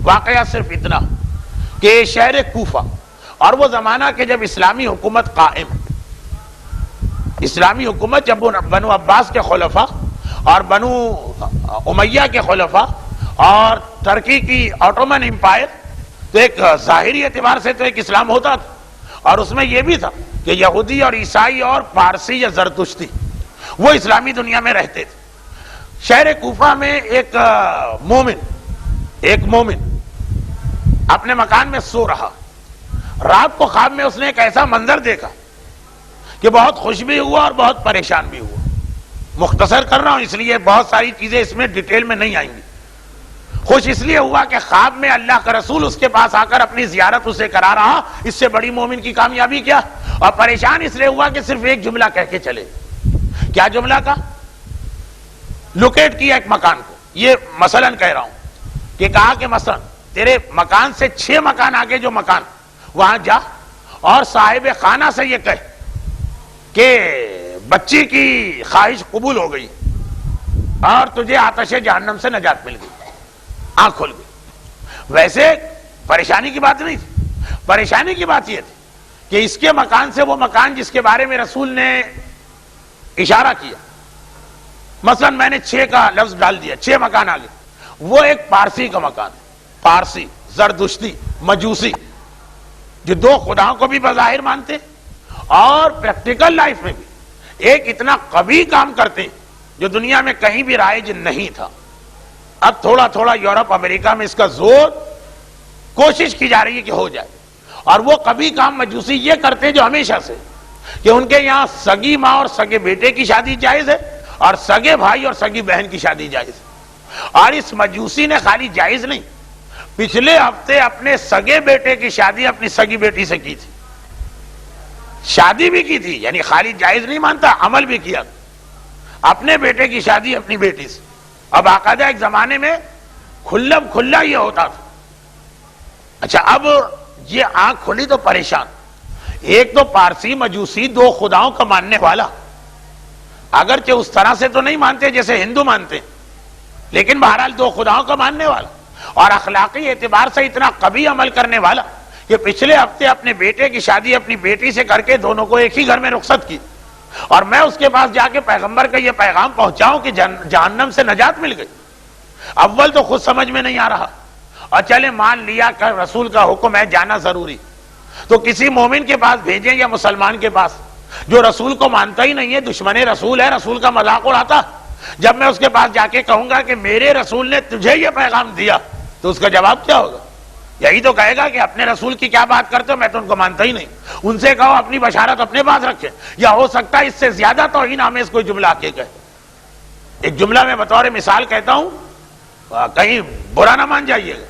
واقعہ صرف اتنا کہ شہر کوفہ اور وہ زمانہ کہ جب اسلامی حکومت قائم، اسلامی حکومت جب بنو عباس کے خلفاء اور بنو امیہ کے خلفاء اور ترکی کی آٹومن امپائر، تو ایک ظاہری اعتبار سے تو ایک اسلام ہوتا تھا، اور اس میں یہ بھی تھا کہ یہودی اور عیسائی اور پارسی یا زرتشتی وہ اسلامی دنیا میں رہتے تھے۔ شہر کوفہ میں ایک مومن اپنے مکان میں سو رہا، رات کو خواب میں اس نے ایک ایسا منظر دیکھا کہ بہت خوش بھی ہوا اور بہت پریشان بھی ہوا۔ مختصر کر رہا ہوں اس لیے بہت ساری چیزیں اس میں ڈیٹیل میں نہیں آئیں گی۔ خوش اس لیے ہوا کہ خواب میں اللہ کا رسول اس کے پاس آ کر اپنی زیارت اسے کرا رہا، اس سے بڑی مومن کی کامیابی کیا، اور پریشان اس لیے ہوا کہ صرف ایک جملہ کہہ کے چلے۔ کیا جملہ کا؟ لوکیٹ کیا ایک مکان کو، یہ مثلا کہہ رہا ہوں کہ کہا کہ مثلا تیرے مکان سے 6 مکان آگے جو مکان، وہاں جا اور صاحب خانہ سے یہ کہے کہ بچی کی خواہش قبول ہو گئی اور تجھے آتش جہنم سے نجات مل گئی، آنکھ کھل گئی۔ ویسے پریشانی کی بات نہیں تھی، پریشانی کی بات یہ تھی کہ اس کے مکان سے وہ مکان جس کے بارے میں رسول نے اشارہ کیا، مثلا میں نے 6 کا لفظ ڈال دیا، 6 مکان آگے، وہ ایک پارسی کا مکان ہے، پارسی، زردشتی، مجوسی، جو 2 خداؤں کو بھی بظاہر مانتے اور پریکٹیکل لائف میں بھی ایک اتنا قوی کام کرتے جو دنیا میں کہیں بھی رائج نہیں تھا۔ اب تھوڑا تھوڑا یورپ امریکہ میں اس کا زور کوشش کی جا رہی ہے کہ ہو جائے، اور وہ قوی کام مجوسی یہ کرتے جو ہمیشہ سے کہ ان کے یہاں سگی ماں اور سگے بیٹے کی شادی جائز ہے اور سگے بھائی اور سگی بہن کی شادی جائز ہے۔ اور اس مجوسی نے خالی جائز نہیں، پچھلے ہفتے اپنے سگے بیٹے کی شادی اپنی سگی بیٹی سے کی تھی، شادی بھی کی تھی، یعنی خالی جائز نہیں مانتا، عمل بھی کیا، اپنے بیٹے کی شادی اپنی بیٹی سے۔ اب باقاعدہ ایک زمانے میں کھلم کھلا یہ ہوتا تھا۔ اچھا، اب یہ آنکھ کھلی تو پریشان، ایک تو پارسی مجوسی 2 خداؤں کا ماننے والا، اگرچہ اس طرح سے تو نہیں مانتے جیسے ہندو مانتے، لیکن بہرحال 2 خداؤں کا ماننے والا، اور اخلاقی اعتبار سے اتنا قوی عمل کرنے والا کہ پچھلے ہفتے اپنے بیٹے کی شادی اپنی بیٹی سے کر کے دونوں کو ایک ہی گھر میں رخصت کی، اور میں اس کے پاس جا کے پیغمبر کا یہ پیغام پہنچاؤں کہ جہنم سے نجات مل گئی۔ اول تو خود سمجھ میں نہیں آ رہا، اور چلے مان لیا کہ رسول کا حکم ہے جانا ضروری، تو کسی مومن کے پاس بھیجیں یا مسلمان کے پاس جو رسول کو مانتا ہی نہیں ہے، دشمن رسول ہے، رسول کا مذاق اڑاتا، جب میں اس کے پاس جا کے کہوں گا کہ میرے رسول نے تجھے یہ پیغام دیا، تو اس کا جواب کیا ہوگا؟ یہی تو کہے گا کہ اپنے رسول کی کیا بات کرتے ہو، میں تو ان کو مانتا ہی نہیں۔ ان سے کہو اپنی بشارت اپنے پاس رکھے، یا ہو سکتا ہے اس سے زیادہ توہین آمیز کوئی جملہ آ کے کہے۔ ایک جملہ میں بطور مثال کہتا ہوں، کہیں برا نہ مان جائیے گا۔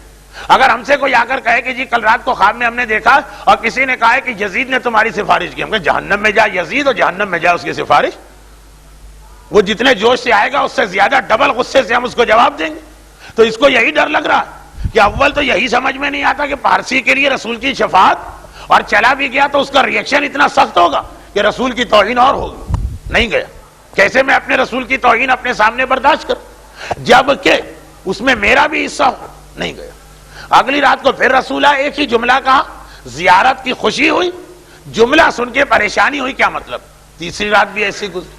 اگر ہم سے کوئی آ کر کہے کہ جی کل رات کو خواب میں ہم نے دیکھا اور کسی نے کہا ہے کہ یزید نے تمہاری سفارش کی، ہم کہیں جہنم میں جا یزید اور جہنم میں جا اس کی سفارش، وہ جتنے جوش سے آئے گا اس سے زیادہ ڈبل غصے سے ہم اس کو جواب دیں گے۔ تو اس کو یہی ڈر لگ رہا ہے کہ اول تو یہی سمجھ میں نہیں آتا کہ پارسی کے لیے رسول کی شفاعت، اور چلا بھی گیا تو اس کا ریئیکشن اتنا سخت ہوگا کہ رسول کی توہین اور ہوگی۔ نہیں گیا، کیسے میں اپنے رسول کی توہین اپنے سامنے برداشت کروں جبکہ اس میں میرا بھی حصہ ہو؟ نہیں گیا۔ اگلی رات کو پھر رسول آئے، ایک ہی جملہ کہا، زیارت کی خوشی ہوئی، جملہ سن کے پریشانی ہوئی، کیا مطلب؟ تیسری رات بھی ایسی گزری،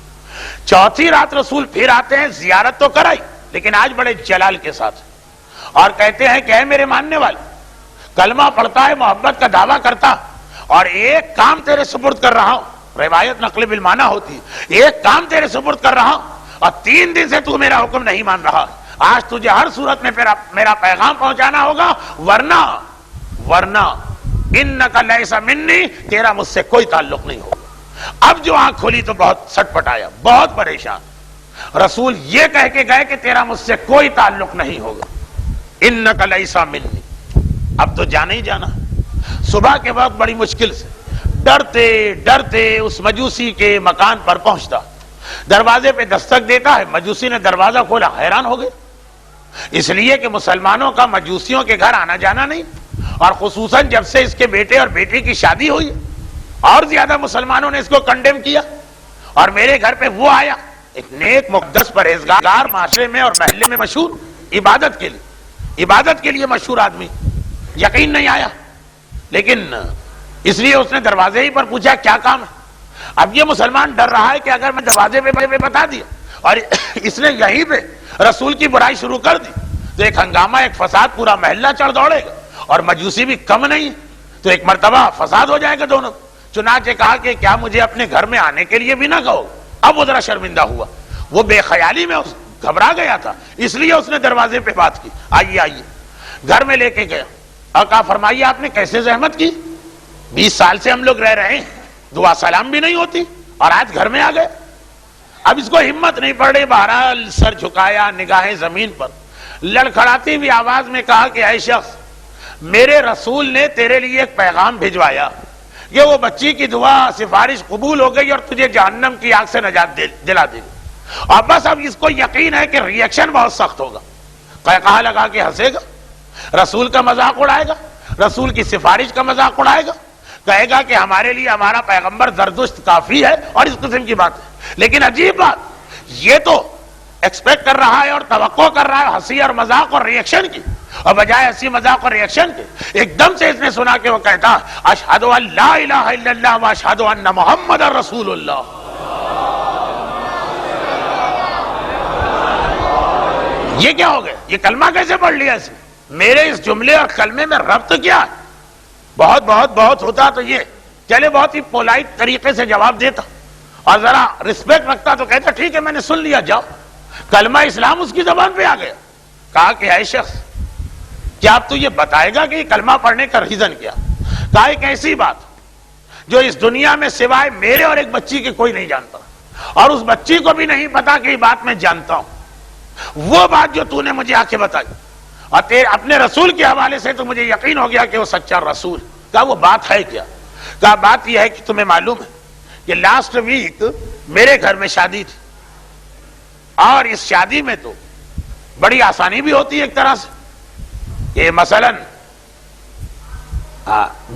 چوتھی رات رسول پھر آتے ہیں، زیارت تو کرائی لیکن آج بڑے جلال کے ساتھ، اور کہتے ہیں کہ اے میرے ماننے والے، کلمہ پڑھتا ہے، محبت کا دعویٰ کرتا، اور ایک کام تیرے سپرد کر رہا ہوں، روایت نقل بالمعنی ہوتی ہے، ایک کام تیرے سپرد کر رہا ہوں اور 3 دن سے تو میرا حکم نہیں مان رہا، آج تجھے ہر صورت میں میرا پیغام پہنچانا ہوگا، ورنہ انک لیس منی، تیرا مجھ سے کوئی تعلق نہیں ہوگا۔ اب جو آنکھ کھلی تو بہت سٹ پٹایا، بہت پریشان، رسول یہ کہہ کے گئے کہ تیرا مجھ سے کوئی تعلق نہیں ہوگا، انک لیس منی۔ اب تو جانا ہی جانا۔ صبح کے وقت بڑی مشکل سے ڈرتے ڈرتے اس مجوسی کے مکان پر پہنچتا، دروازے پہ دستک دیتا ہے، مجوسی نے دروازہ کھولا، حیران ہو گئے، اس لیے کہ مسلمانوں کا مجوسیوں کے گھر آنا جانا نہیں، اور خصوصاً جب سے اس کے بیٹے اور بیٹی کی شادی ہوئی اور زیادہ مسلمانوں نے اس کو کنڈیم کیا، اور میرے گھر پہ وہ آیا، ایک نیک مقدس پرہیزگار، معاشرے میں اور محلے میں مشہور، عبادت کے لیے، عبادت کے لیے مشہور آدمی، یقین نہیں آیا، لیکن اس لیے اس نے دروازے ہی پر پوچھا کیا کام ہے۔ اب یہ مسلمان ڈر رہا ہے کہ اگر میں دروازے پہ بتا دیا اور اس نے یہیں پہ رسول کی برائی شروع کر دی تو ایک ہنگامہ، ایک فساد، پورا محلہ چڑھ دوڑے گا، اور مجوسی بھی کم نہیں تو ایک مرتبہ فساد ہو جائے گا دونوں۔ چنانچہ کہا کہ کیا مجھے اپنے گھر میں آنے کے لیے بھی نہ کہو؟ اب وہ ذرا شرمندہ ہوا، وہ بے خیالی میں گھبرا گیا تھا، اس لیے اس نے دروازے پہ بات کی، آئیے آئیے۔ گھر میں لے کے گیا اور کہا فرمائیے آپ نے کیسے زحمت کی، 20 سال سے ہم لوگ رہ رہے ہیں، دعا سلام بھی نہیں ہوتی اور آج گھر میں آ گئے۔ اب اس کو ہمت نہیں پڑ رہی، بہرحال سر جھکایا، نگاہیں زمین پر، لڑکھڑاتی ہوئی آواز میں کہا کہ اے شخص، میرے رسول نے تیرے لیے ایک پیغام بھجوایا کہ وہ بچی کی دعا سفارش قبول ہو گئی اور تجھے جہنم کی آگ سے نجات دلا دے گی، اور بس اب اس کو یقین ہے کہ ریئیکشن بہت سخت ہوگا۔ کہا لگا کہ ہنسے گا، رسول کا مذاق اڑائے گا، رسول کی سفارش کا مذاق اڑائے گا، کہے گا کہ ہمارے لیے ہمارا پیغمبر زردشت کافی ہے، اور اس قسم کی بات ہے۔ لیکن عجیب بات، یہ تو ایکسپیکٹ کر رہا ہے اور توقع کر رہا ہے ہنسی اور مذاق اور ریئیکشن کی، اور بجائے ہنسی مذاق اور ریئیکشن کے ایک دم سے اس نے سنا کہ وہ کہتا اشہد ان لا الہ الا اللہ واشہد ان محمد رسول اللہ۔ یہ کیا ہو گیا؟ یہ کلمہ کیسے پڑھ لیا اسے؟ میرے اس جملے اور کلمے میں ربط کیا ہے؟ بہت بہت بہت ہوتا تو یہ چلے بہت ہی پولائٹ طریقے سے جواب دیتا اور ذرا رسپیکٹ رکھتا تو کہتا ٹھیک ہے میں نے سن لیا، جاؤ۔ کلمہ اسلام اس کی زبان پہ آ گیا۔ کہا کہ اے شخص، کیا اب تو یہ بتائے گا کہ یہ کلمہ پڑھنے کا ریزن کیا؟ کہا ایک ایسی بات جو اس دنیا میں سوائے میرے اور ایک بچی کے کوئی نہیں جانتا، اور اس بچی کو بھی نہیں پتا کہ یہ بات میں جانتا ہوں، وہ بات جو تو نے مجھے آ کے بتائی اور اپنے رسول کے حوالے سے تو مجھے یقین ہو گیا کہ وہ سچا رسول۔ کہا وہ بات ہے کیا؟ کہا بات یہ ہے کہ تمہیں معلوم ہے کہ لاسٹ ویک میرے گھر میں شادی تھی، اور اس شادی میں تو بڑی آسانی بھی ہوتی ہے ایک طرح سے کہ مثلا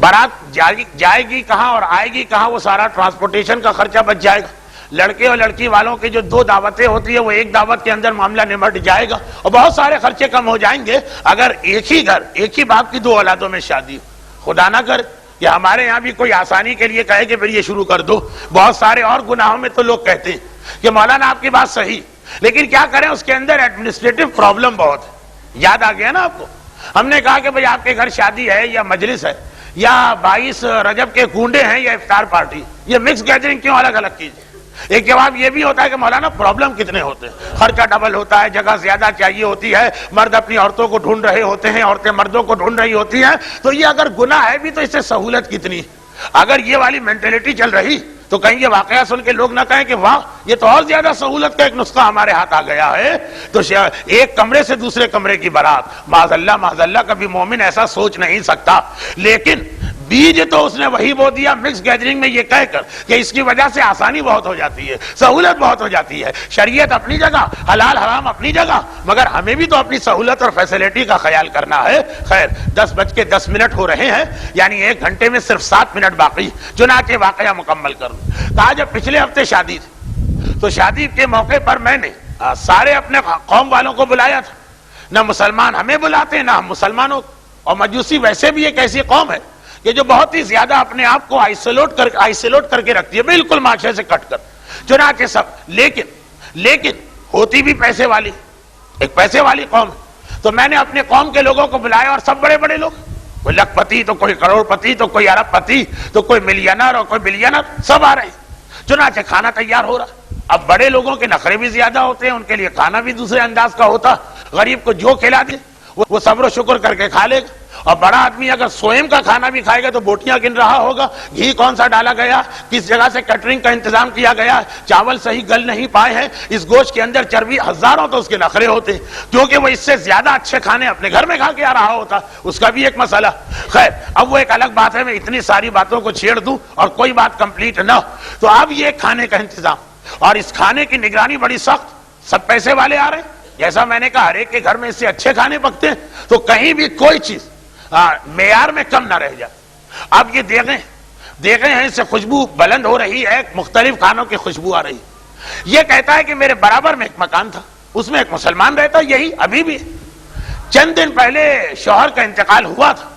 بارات جائے گی کہاں اور آئے گی کہاں، وہ سارا ٹرانسپورٹیشن کا خرچہ بچ جائے گا، لڑکے اور لڑکی والوں کی جو 2 دعوتیں ہوتی ہیں وہ ایک دعوت کے اندر معاملہ نمٹ جائے گا، اور بہت سارے خرچے کم ہو جائیں گے اگر ایک ہی گھر، ایک ہی باپ کی 2 اولادوں میں شادی ہو۔ خدا نہ کر کہ ہمارے یہاں بھی کوئی آسانی کے لیے کہے کہ پھر یہ شروع کر دو۔ بہت سارے اور گناہوں میں تو لوگ کہتے ہیں کہ مولانا آپ کی بات صحیح، لیکن کیا کریں اس کے اندر ایڈمنسٹریٹو پرابلم بہت ہے۔ یاد آ گیا نا آپ کو؟ ہم نے کہا کہ بھئی آپ کے گھر شادی ہے یا مجلس ہے یا 22 رجب کے گونڈے ہیں یا افطار پارٹی، یہ مکس گیدرنگ کیوں الگ الگ کیجیے؟ ایک جواب یہ بھی ہوتا ہے کہ مولانا پرابلم کتنے ہوتے ہیں، خرچہ ڈبل ہوتا ہے، جگہ زیادہ چاہیے ہوتی ہے، مرد اپنی عورتوں کو ڈھونڈ رہے ہوتے ہیں، عورتیں مردوں کو ڈھونڈ رہی ہوتی ہیں، تو یہ اگر گناہ ہے بھی تو اس سے سہولت کتنی ہے۔ اگر یہ والی مینٹلٹی چل رہی تو کہیں یہ واقعہ سن کے لوگ نہ کہیں کہ واہ یہ تو اور زیادہ سہولت کا ایک نسخہ ہمارے ہاتھ آ گیا ہے، تو ایک کمرے سے دوسرے کمرے کی بارات، معاذ اللہ کبھی مومن ایسا سوچ نہیں سکتا، لیکن بیج تو اس نے وہی بو دیا مکس گیدرنگ میں یہ کہہ کر کہ اس کی وجہ سے آسانی بہت ہو جاتی ہے، سہولت بہت ہو جاتی ہے، شریعت اپنی جگہ، حلال حرام اپنی جگہ، مگر ہمیں بھی تو اپنی سہولت اور فیسلٹی کا خیال کرنا ہے۔ خیر 10:10 ہو رہے ہیں، یعنی 1 گھنٹے میں صرف 7 منٹ باقی، چنانچہ واقعہ مکمل کروں۔ کہا جب پچھلے ہفتے شادی تھی تو شادی کے موقع پر میں نے سارے اپنے قوم والوں کو بلایا تھا، نہ مسلمان ہمیں بلاتے نہ ہم مسلمانوں، اور مجوسی ویسے بھی ایک ایسی قوم ہے کہ جو بہت ہی زیادہ اپنے آپ کو آئسولیٹ کر کے رکھتی ہے، بالکل معاشرے سے کٹ کر، چنانچہ سب لیکن ہوتی بھی پیسے والی، ایک پیسے والی قوم، تو میں نے اپنے قوم کے لوگوں کو بلایا، اور سب بڑے بڑے لوگ، کوئی لکھ پتی تو کوئی کروڑ پتی تو کوئی ارب پتی تو کوئی ملینر اور کوئی بلینر، سب آ رہے ہیں۔ چنانچہ کھانا تیار ہو رہا۔ اب بڑے لوگوں کے نخرے بھی زیادہ ہوتے ہیں، ان کے لیے کھانا بھی دوسرے انداز کا ہوتا، غریب کو جو کھلا دے وہ صبر و شکر کر کے کھا لے گا، اور بڑا آدمی اگر سوئم کا کھانا بھی کھائے گا تو بوٹیاں گن رہا ہوگا، گھی کون سا ڈالا گیا، کس جگہ سے کیٹرنگ کا انتظام کیا گیا، چاول صحیح گل نہیں پائے ہیں، اس گوشت کے اندر چربی، ہزاروں تو اس کے نخرے ہوتے ہیں، کیونکہ وہ اس سے زیادہ اچھے کھانے اپنے گھر میں کھا کے آ رہا ہوتا، اس کا بھی ایک مسئلہ۔ خیر اب وہ ایک الگ بات ہے، میں اتنی ساری باتوں کو چھیڑ دوں اور کوئی بات کمپلیٹ نہ ہو، تو اب یہ کھانے کا انتظام اور اس کھانے کی نگرانی بڑی سخت، سب پیسے والے آ رہے ہیں، جیسا میں نے کہا ہر ایک کے گھر میں اس سے اچھے کھانے پکتے ہیں، تو کہیں بھی کوئی چیز معیار میں کم نہ رہ جائے۔ اب یہ دیکھیں ہیں، اس سے خوشبو بلند ہو رہی ہے، مختلف کھانوں کی خوشبو آ رہی ہے۔ یہ کہتا ہے کہ میرے برابر میں ایک مکان تھا، اس میں ایک مسلمان رہتا، یہی ابھی بھی چند دن پہلے شوہر کا انتقال ہوا تھا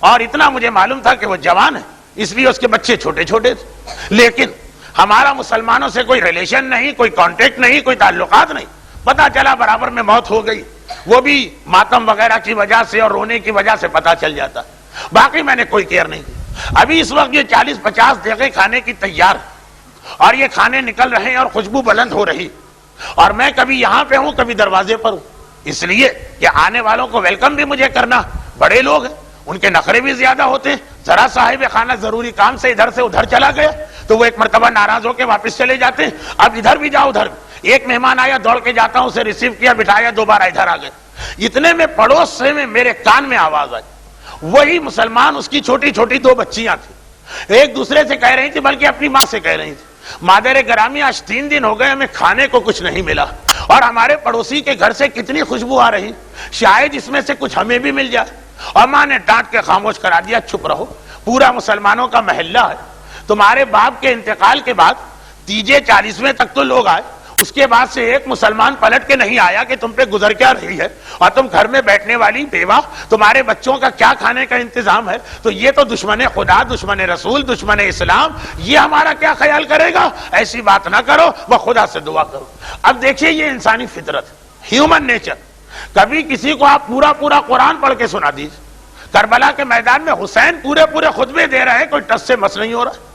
اور اتنا مجھے معلوم تھا کہ وہ جوان ہے، اس لیے اس کے بچے چھوٹے چھوٹے تھے، لیکن ہمارا مسلمانوں سے کوئی ریلیشن نہیں، کوئی کانٹیکٹ نہیں، کوئی تعلقات نہیں. پتا چلا برابر میں موت ہو گئی، وہ بھی ماتم وغیرہ کی وجہ سے اور رونے کی وجہ سے پتا چل جاتا. باقی میں نے کوئی کیئر نہیں کی. ابھی اس وقت یہ 40-50 دیگیں کھانے کی تیار اور یہ کھانے نکل رہے ہیں اور خوشبو بلند ہو رہی، اور میں کبھی یہاں پہ ہوں کبھی دروازے پر ہوں، اس لیے کہ آنے والوں کو ویلکم بھی مجھے کرنا. بڑے لوگ ہیں، ان کے نخرے بھی زیادہ ہوتے ہیں. ذرا صاحب خانہ ضروری کام سے ادھر سے ادھر چلا گیا تو وہ ایک مرتبہ ناراض ہو کے واپس چلے جاتے ہیں. اب ادھر بھی جاؤ ادھر بھی. ایک مہمان آیا، دوڑ کے جاتا ہوں، اسے ریسیو کیا، بٹھایا، دوبارہ ادھر آ گئے. اتنے میں پڑوس سے میرے کان میں آواز آئی. وہی مسلمان، اس کی چھوٹی چھوٹی 2 بچیاں تھیں، ایک دوسرے سے کہہ رہی تھی، بلکہ اپنی ماں سے کہہ رہی تھی، مادر گرامی آج 3 دن ہو گئے ہمیں کھانے کو کچھ نہیں ملا، اور ہمارے پڑوسی کے گھر سے کتنی خوشبو آ رہی، شاید اس میں سے کچھ ہمیں بھی مل جائے. اور ماں نے ڈانٹ کے خاموش کرا دیا، چپ رہو، پورا مسلمانوں کا محلہ ہے. تمہارے باپ کے انتقال کے بعد 30ویں تک تو لوگ آئے، اس کے بعد سے ایک مسلمان پلٹ کے نہیں آیا کہ تم پہ گزر کیا رہی ہے، اور تم گھر میں بیٹھنے والی بیوہ، تمہارے بچوں کا کیا کھانے کا انتظام ہے. تو یہ تو دشمن خدا، دشمن رسول، دشمن اسلام، یہ ہمارا کیا خیال کرے گا؟ ایسی بات نہ کرو، وہ خدا سے دعا کرو. اب دیکھیے یہ انسانی فطرت، ہیومن نیچر. کبھی کسی کو آپ پورا قرآن پڑھ کے سنا دیجیے. کربلا کے میدان میں حسین پورے خطبے دے رہے ہیں، کوئی ٹس سے مس نہیں ہو رہا.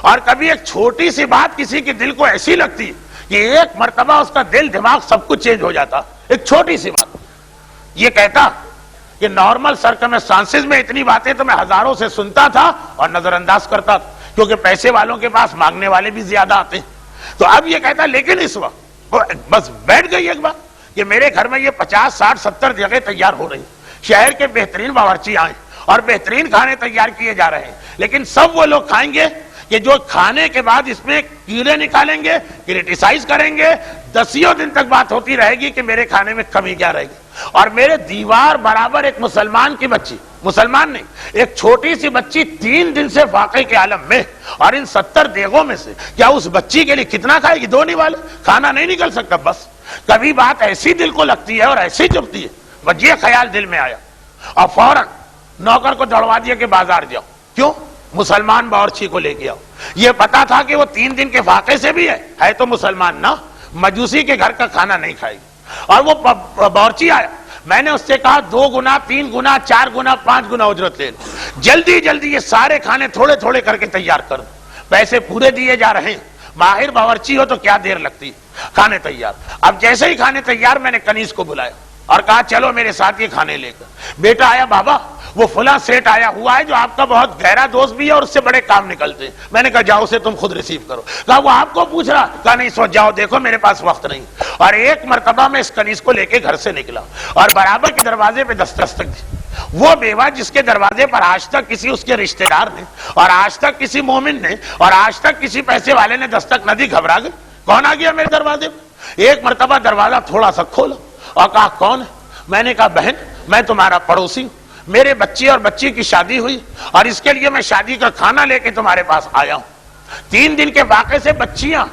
اور کبھی ایک چھوٹی سی بات کسی کے دل کو ایسی لگتی ہے کہ ایک مرتبہ اس کا دل دماغ سب کچھ چینج ہو جاتا. ایک چھوٹی سی بات. یہ کہتا کہ نارمل سرکمسٹانسز میں اتنی باتیں تو میں ہزاروں سے سنتا تھا اور نظر انداز کرتا تھا، کیونکہ پیسے والوں کے پاس مانگنے والے بھی زیادہ آتے ہیں. تو اب یہ کہتا لیکن اس وقت بس بیٹھ گئی ایک بات کہ میرے گھر میں یہ 50 60 70 جگہ تیار ہو رہی، شہر کے بہترین باورچی آئیں اور بہترین کھانے تیار کیے جا رہے ہیں، لیکن سب وہ لوگ کھائیں گے کہ جو کھانے کے بعد اس میں کیڑے نکالیں گے، کرٹیسائز کریں گے. 10 دن تک بات ہوتی رہے گی کہ میرے کھانے میں کمی کیا رہے گی. اور میرے دیوار برابر ایک مسلمان کی بچی، مسلمان نہیں، ایک چھوٹی سی بچی 3 دن سے فاقے کے عالم میں، اور ان 70 دیگوں میں سے کیا اس بچی کے لیے کتنا کھائے گی؟ 2 نہیں والے، کھانا نہیں نکل سکتا. بس کبھی بات ایسی دل کو لگتی ہے اور ایسی چبھتی ہے. بس یہ خیال دل میں آیا اور فوراً نوکر کو دوڑوا دیا کہ بازار جاؤ. کیوں؟ مسلمان باورچی کو لے کے آؤ. یہ پتا تھا کہ وہ 3 دن کے فاقے سے بھی ہے تو مسلمان نہ، مجوسی کے گھر کا کھانا نہیں کھائے گی. اور وہ باورچی آیا، میں نے اس سے کہا 2 گنا 3 گنا 4 گنا 5 گنا اجرت لے لو، جلدی یہ سارے کھانے تھوڑے کر کے تیار کر دو. پیسے پورے دیے جا رہے ہیں، ماہر باورچی ہو تو کیا دیر لگتی ہے. کھانے تیار. اب جیسے ہی کھانے تیار، میں نے کنیز کو بلایا اور کہا چلو میرے ساتھ یہ کھانے لے کر. بیٹا آیا، بابا وہ فلاں سیٹ آیا ہوا ہے جو آپ کا بہت گہرا دوست بھی ہے اور اس سے بڑے کام نکلتے ہیں. میں نے کہا جاؤ اسے تم خود ریسیو کرو. کہا وہ آپ کو پوچھ رہا؟ کہا نہیں، سو جاؤ، دیکھو میرے پاس وقت نہیں. اور ایک مرتبہ میں اس کنیز کو لے کے گھر سے نکلا اور برابر کے دروازے پہ دستک دی. وہ بیوہ جس کے دروازے پر آج تک کسی اس کے رشتہ دار نے اور آج تک کسی مومن نے اور آج تک کسی پیسے والے نے دستک نہ دی، گھبرا گئے. کون آ گیا میرے دروازے پہ؟ ایک مرتبہ دروازہ تھوڑا سا کھولا اور کہا کون ہے؟ میں نے کہا بہن میں تمہارا پڑوسی ہوں، میرے بچے اور بچی کی شادی ہوئی اور اس کے لیے میں شادی کا کھانا لے کے تمہارے پاس آیا ہوں. 3 دن کے واقعے سے بچیاں،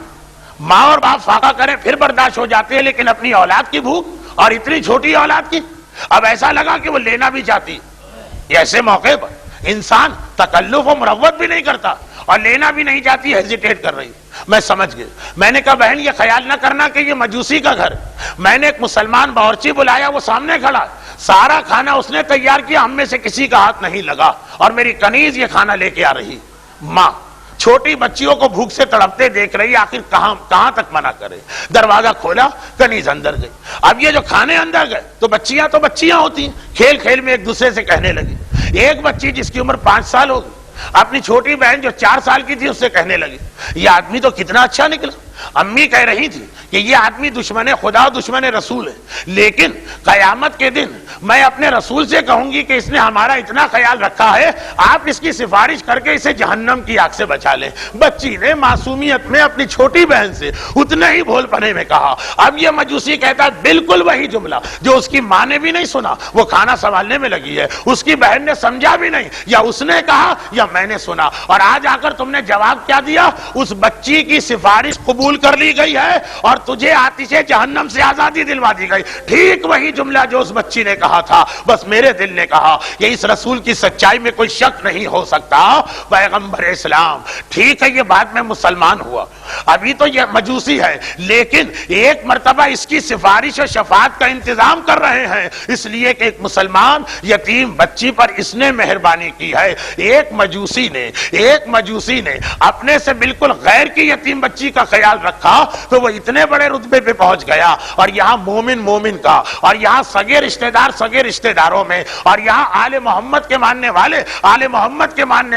ماں اور باپ فاقہ کریں پھر برداشت ہو جاتے ہیں، لیکن اپنی اولاد کی بھوک اور اتنی چھوٹی اولاد کی. اب ایسا لگا کہ وہ لینا بھی چاہتی. ایسے موقع پر انسان تکلف و مروت بھی نہیں کرتا اور لینا بھی نہیں چاہتی، ہیزیٹیٹ کر رہی. میں سمجھ گیا. میں نے کہا بہن یہ خیال نہ کرنا کہ یہ مجوسی کا گھر. میں نے ایک مسلمان باورچی بلایا، وہ سامنے کھڑا، سارا کھانا اس نے تیار کیا، ہم میں سے کسی کا ہاتھ نہیں لگا. اور میری کنیز یہ کھانا لے کے آ رہی. ماں چھوٹی بچیوں کو بھوک سے تڑپتے دیکھ رہی، آخر کہاں تک منع کرے. دروازہ کھولا، کنیز اندر گئی. اب یہ جو کھانے اندر گئے تو بچیاں ہوتی ہیں، کھیل کھیل میں ایک دوسرے سے کہنے لگی. ایک بچی جس کی عمر 5 سال ہوگی اپنی چھوٹی بہن جو 4 سال کی تھی اس سے کہنے لگی یہ آدمی تو کتنا اچھا نکلا. امی کہہ رہی تھی کہ یہ آدمی دشمن خدا دشمن رسول ہے، لیکن قیامت کے دن میں اپنے رسول سے کہوں گی کہ اس نے ہمارا اتنا خیال رکھا ہے، آپ اس کی سفارش کر کے اسے جہنم کی آگ سے بچا لیں. بچی نے معصومیت میں اپنی چھوٹی بہن سے اتنے ہی بھول پنے میں کہا. اب یہ مجوسی کہتا ہے بالکل وہی جملہ جو اس کی ماں نے بھی نہیں سنا. وہ کھانا سنبھالنے میں لگی ہے، اس کی بہن نے سمجھا بھی نہیں، یا اس نے کہا یا میں نے سنا. اور آج آ کر تم نے جواب کیا دیا؟ اس بچی کی سفارش قبول قبول کر لی گئی ہے اور تجھے آتش جہنم سے آزادی دلوا دی گئی. ٹھیک وہی جملہ جو اس بچی نے کہا تھا، بس میرے دل نے کہا کہ اس رسول کی سچائی میں کوئی شک نہیں ہو سکتا. پیغمبر اسلام ٹھیک ہے یہ بعد میں مسلمان ہوا، ابھی تو یہ مجوسی ہے، لیکن ایک مرتبہ اس کی سفارش و شفاعت کا انتظام کر رہے ہیں، اس لیے کہ ایک مسلمان یتیم بچی پر اس نے مہربانی کی ہے. ایک مجوسی نے اپنے سے بالکل غیر کی یتیم بچی کا خیال رکھا تو وہ اتنے بڑے رتبے پہ پہنچ گیا. اور یہاں مومن کا، اور یہاں سگے رشتہ داروں میں، اور یہاں آل محمد کے ماننے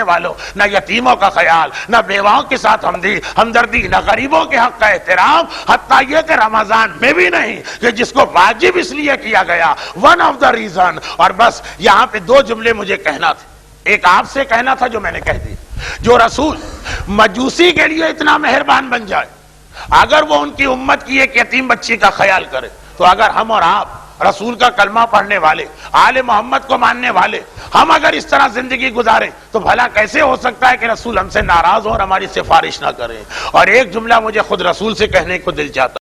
والوں، نہ یتیموں کا خیال، نہ بیواؤں کے ساتھ ہمدردی، نہ غریبوں کے حق کا احترام، حتیٰ یہ کہ رمضان میں بھی نہیں کہ جس کو واجب اس لیے کیا گیا، ون آف دا ریزن. اور بس یہاں پہ دو جملے مجھے کہنا تھے. ایک آپ سے کہنا تھا جو میں نے کہہ دیا. جو رسول مجوسی کے لیے اتنا مہربان بن جائے، اگر وہ ان کی امت کی ایک یتیم بچی کا خیال کرے، تو اگر ہم اور آپ رسول کا کلمہ پڑھنے والے، آل محمد کو ماننے والے، ہم اگر اس طرح زندگی گزاریں تو بھلا کیسے ہو سکتا ہے کہ رسول ہم سے ناراض ہو اور ہماری سفارش نہ کرے. اور ایک جملہ مجھے خود رسول سے کہنے کو دل چاہتا